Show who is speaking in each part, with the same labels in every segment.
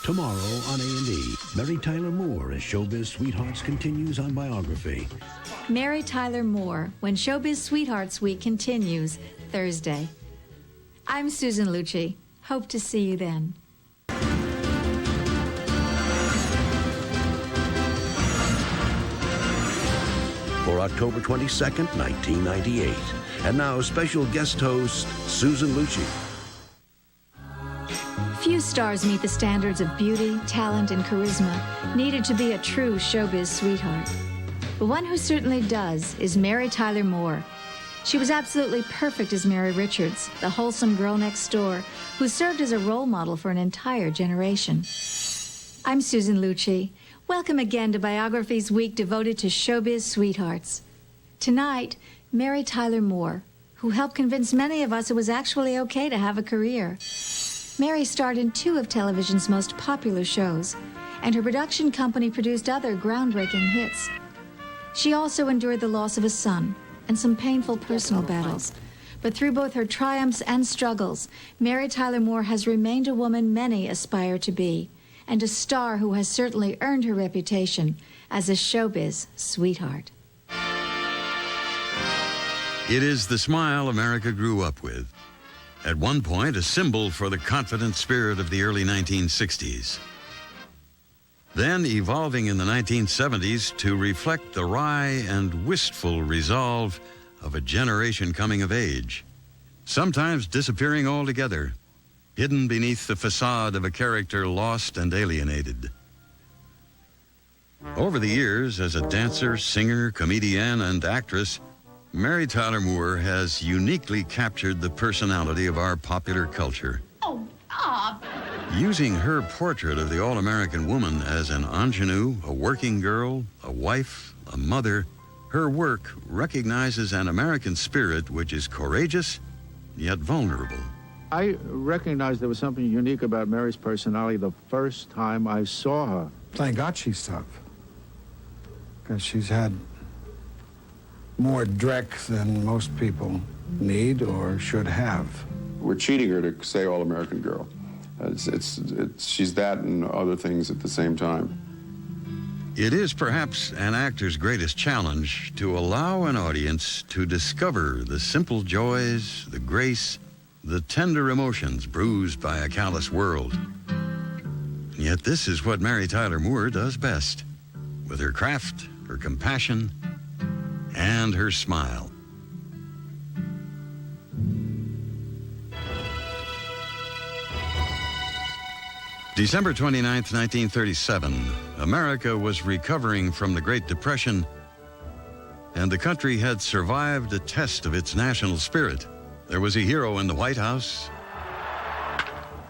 Speaker 1: Tomorrow on A&E, Mary Tyler Moore as Showbiz Sweethearts continues on Biography.
Speaker 2: Mary Tyler Moore, when Showbiz Sweethearts Week continues, Thursday. I'm Susan Lucci. Hope to see you then.
Speaker 1: For October 22nd, 1998. And now, special guest host, Susan Lucci.
Speaker 2: Few stars meet the standards of beauty, talent, and charisma needed to be a true showbiz sweetheart. But one who certainly does is Mary Tyler Moore. She was absolutely perfect as Mary Richards, the wholesome girl next door, who served as a role model for an entire generation. I'm Susan Lucci. Welcome again to Biography's week devoted to showbiz sweethearts. Tonight, Mary Tyler Moore, who helped convince many of us it was actually okay to have a career. Mary starred in 2 of television's most popular shows, and her production company produced other groundbreaking hits. She also endured the loss of a son and some painful personal battles. But through both her triumphs and struggles, Mary Tyler Moore has remained a woman many aspire to be, and a star who has certainly earned her reputation as a showbiz sweetheart.
Speaker 3: It is the smile America grew up with. At one point, a symbol for the confident spirit of the early 1960s. Then evolving in the 1970s to reflect the wry and wistful resolve of a generation coming of age, sometimes disappearing altogether, hidden beneath the facade of a character lost and alienated. Over the years, as a dancer, singer, comedian, and actress, Mary Tyler Moore has uniquely captured the personality of our popular culture.
Speaker 4: Oh, Bob!
Speaker 3: Using her portrait of the all-American woman as an ingenue, a working girl, a wife, a mother, her work recognizes an American spirit which is courageous, yet vulnerable.
Speaker 5: I recognized there was something unique about Mary's personality the first time I saw her.
Speaker 6: Thank God she's tough, because she's had more dreck than most people need or should have.
Speaker 7: We're cheating her to say all-American girl. She's that and other things at the same time.
Speaker 3: It is perhaps an actor's greatest challenge to allow an audience to discover the simple joys, the grace, the tender emotions bruised by a callous world. Yet this is what Mary Tyler Moore does best, with her craft, her compassion, and her smile. December 29th, 1937, America was recovering from the Great Depression, and the country had survived a test of its national spirit. There was a hero in the White House.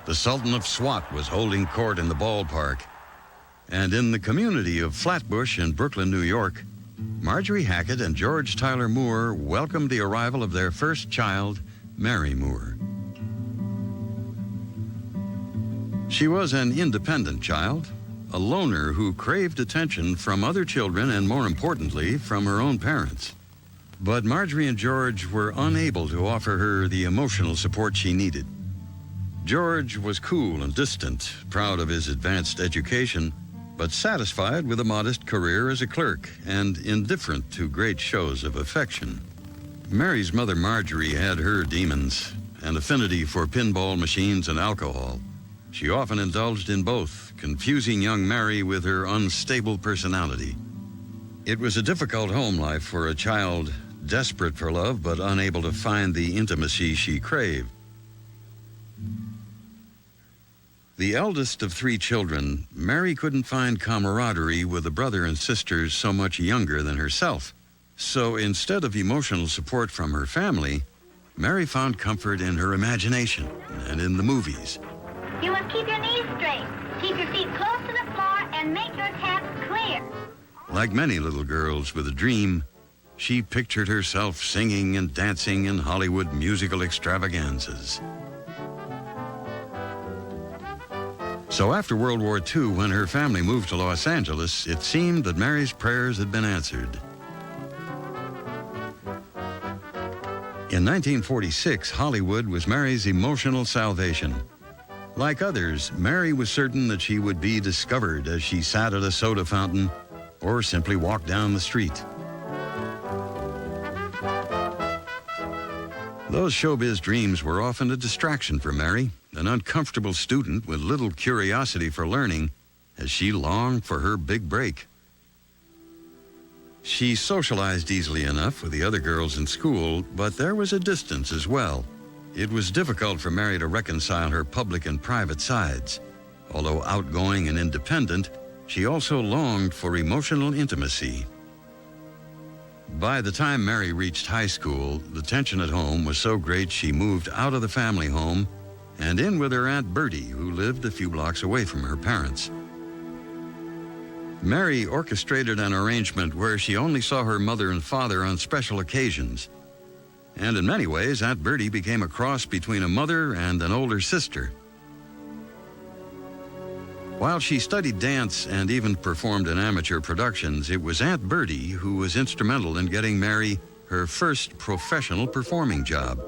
Speaker 3: The Sultan of SWAT was holding court in the ballpark. And in the community of Flatbush in Brooklyn, New York, Marjorie Hackett and George Tyler Moore welcomed the arrival of their first child, Mary Moore. She was an independent child, a loner who craved attention from other children and, more importantly, from her own parents. But Marjorie and George were unable to offer her the emotional support she needed. George was cool and distant, proud of his advanced education, but satisfied with a modest career as a clerk and indifferent to great shows of affection. Mary's mother, Marjorie, had her demons, an affinity for pinball machines and alcohol. She often indulged in both, confusing young Mary with her unstable personality. It was a difficult home life for a child desperate for love but unable to find the intimacy she craved. The eldest of 3 children, Mary couldn't find camaraderie with a brother and sisters so much younger than herself. So instead of emotional support from her family, Mary found comfort in her imagination and in the movies.
Speaker 4: You must keep your knees straight, keep your feet close to the floor, and make your taps clear.
Speaker 3: Like many little girls with a dream, she pictured herself singing and dancing in Hollywood musical extravaganzas. So after World War II, when her family moved to Los Angeles, it seemed that Mary's prayers had been answered. In 1946, Hollywood was Mary's emotional salvation. Like others, Mary was certain that she would be discovered as she sat at a soda fountain or simply walked down the street. Those showbiz dreams were often a distraction for Mary, an uncomfortable student with little curiosity for learning, as she longed for her big break. She socialized easily enough with the other girls in school, but there was a distance as well. It was difficult for Mary to reconcile her public and private sides. Although outgoing and independent, she also longed for emotional intimacy. By the time Mary reached high school, the tension at home was so great she moved out of the family home and in with her Aunt Bertie, who lived a few blocks away from her parents. Mary orchestrated an arrangement where she only saw her mother and father on special occasions. And in many ways, Aunt Bertie became a cross between a mother and an older sister. While she studied dance and even performed in amateur productions, it was Aunt Bertie who was instrumental in getting Mary her first professional performing job,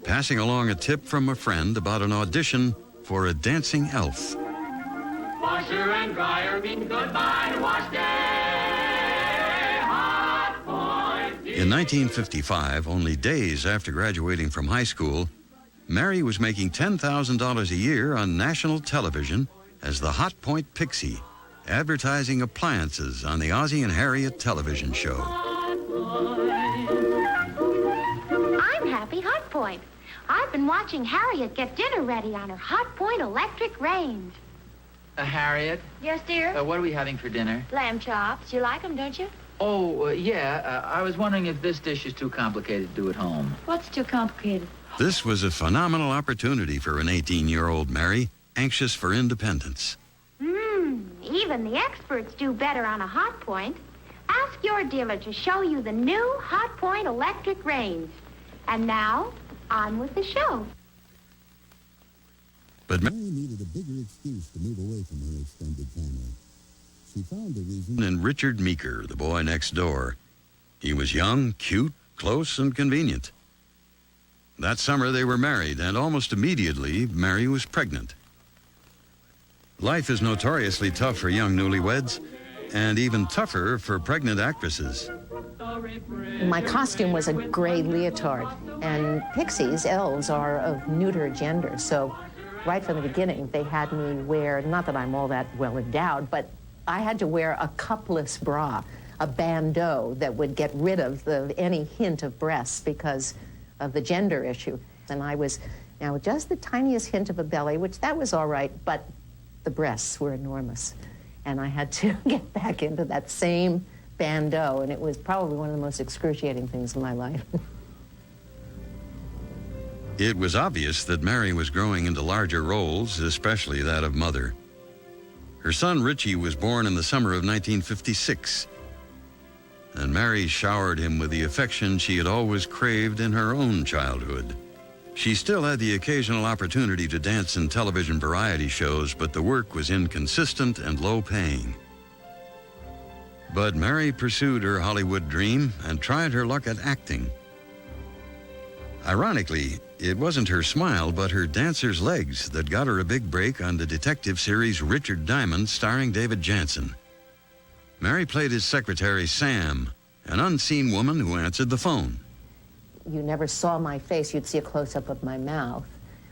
Speaker 3: passing along a tip from a friend about an audition for a dancing elf.
Speaker 8: Washer and dryer mean goodbye to wash day. Hot Point.
Speaker 3: In 1955, only days after graduating from high school, Mary was making $10,000 a year on national television as the Hot Point Pixie, advertising appliances on the Ozzie and Harriet television show.
Speaker 4: I'm Happy Hot Point. I've been watching Harriet get dinner ready on her Hot Point electric range.
Speaker 9: Harriet,
Speaker 4: Yes, dear?
Speaker 9: what are we having for dinner?
Speaker 4: Lamb chops. You like them, don't you?
Speaker 9: Oh, yeah. I was wondering if this dish is too complicated to do at home.
Speaker 4: What's too complicated?
Speaker 3: This was a phenomenal opportunity for an 18-year-old Mary, anxious for independence.
Speaker 4: Even the experts do better on a Hot Point. Ask your dealer to show you the new Hot Point electric range. And now, on with the show.
Speaker 3: But Mary needed a bigger excuse to move away from her extended family. She found the reason in Richard Meeker, the boy next door. He was young, cute, close, and convenient. That summer they were married, and almost immediately, Mary was pregnant. Life is notoriously tough for young newlyweds, and even tougher for pregnant actresses.
Speaker 10: My costume was a gray leotard, and pixies, elves, are of neuter gender, so right from the beginning they had me wear, not that I'm all that well endowed, but I had to wear a cupless bra, a bandeau that would get rid of any hint of breasts because of the gender issue. And I was now just the tiniest hint of a belly, which that was all right, but the breasts were enormous. And I had to get back into that same bandeau, and it was probably one of the most excruciating things in my life.
Speaker 3: It was obvious that Mary was growing into larger roles, especially that of mother. Her son Richie was born in the summer of 1956, and Mary showered him with the affection she had always craved in her own childhood. She still had the occasional opportunity to dance in television variety shows, but the work was inconsistent and low-paying. But Mary pursued her Hollywood dream and tried her luck at acting. Ironically, it wasn't her smile, but her dancer's legs that got her a big break on the detective series Richard Diamond, starring David Jansen. Mary played his secretary, Sam, an unseen woman who answered the phone.
Speaker 10: You never saw my face. You'd see a close-up of my mouth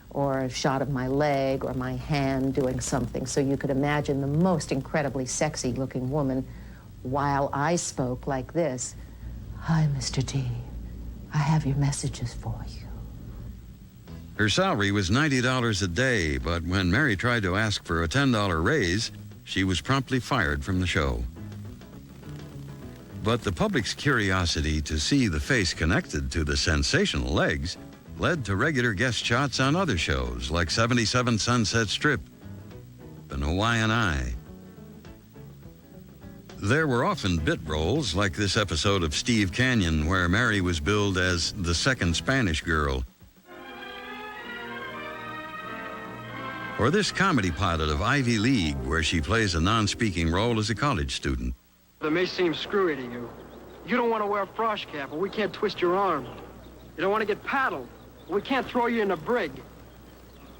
Speaker 10: or a shot of my leg or my hand doing something. So you could imagine the most incredibly sexy-looking woman while I spoke like this. Hi, Mr. D. I have your messages for you.
Speaker 3: Her salary was $90 a day, but when Mary tried to ask for a $10 raise, she was promptly fired from the show. But the public's curiosity to see the face connected to the sensational legs led to regular guest shots on other shows like 77 Sunset Strip and Hawaiian Eye. There were often bit roles like this episode of Steve Canyon where Mary was billed as the second Spanish girl. Or this comedy pilot of Ivy League where she plays a non-speaking role as a college student.
Speaker 11: It may seem screwy to you. You don't want to wear a frosh cap, or we can't twist your arm. You don't want to get paddled, or we can't throw you in a brig.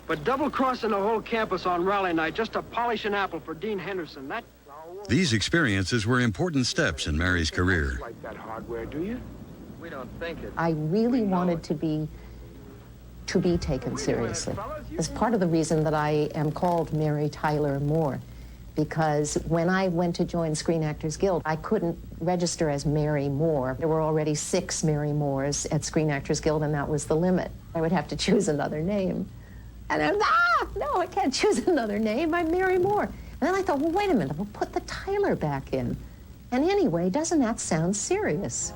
Speaker 11: But double-crossing the whole campus on rally night just to polish an apple for Dean Henderson, that...
Speaker 3: These experiences were important steps in Mary's career.
Speaker 11: Like that hardware, do you? We don't think it.
Speaker 10: I really wanted to be taken seriously. It's part of the reason that I am called Mary Tyler Moore, because when I went to join Screen Actors Guild, I couldn't register as Mary Moore. There were already 6 Mary Moores at Screen Actors Guild, and that was the limit. I would have to choose another name. And I was, no, I can't choose another name. I'm Mary Moore. And then I thought, well, wait a minute, we'll put the Tyler back in. And anyway, doesn't that sound serious?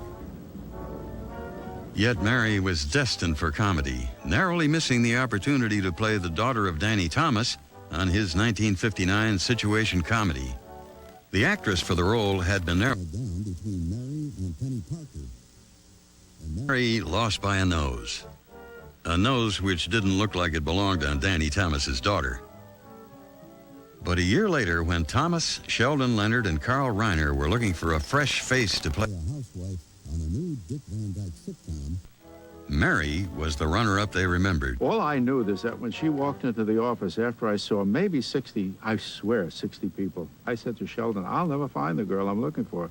Speaker 3: Yet Mary was destined for comedy, narrowly missing the opportunity to play the daughter of Danny Thomas on his 1959 situation comedy. The actress for the role had been narrowed down between Mary and Penny Parker. And Mary lost by a nose which didn't look like it belonged on Danny Thomas's daughter. But a year later, when Thomas, Sheldon Leonard, and Carl Reiner were looking for a fresh face to play a housewife on a new Dick Van Dyke sitcom, Mary was the runner-up they remembered.
Speaker 5: All I knew is that when she walked into the office after I saw maybe 60, I swear, 60 people, I said to Sheldon, I'll never find the girl I'm looking for.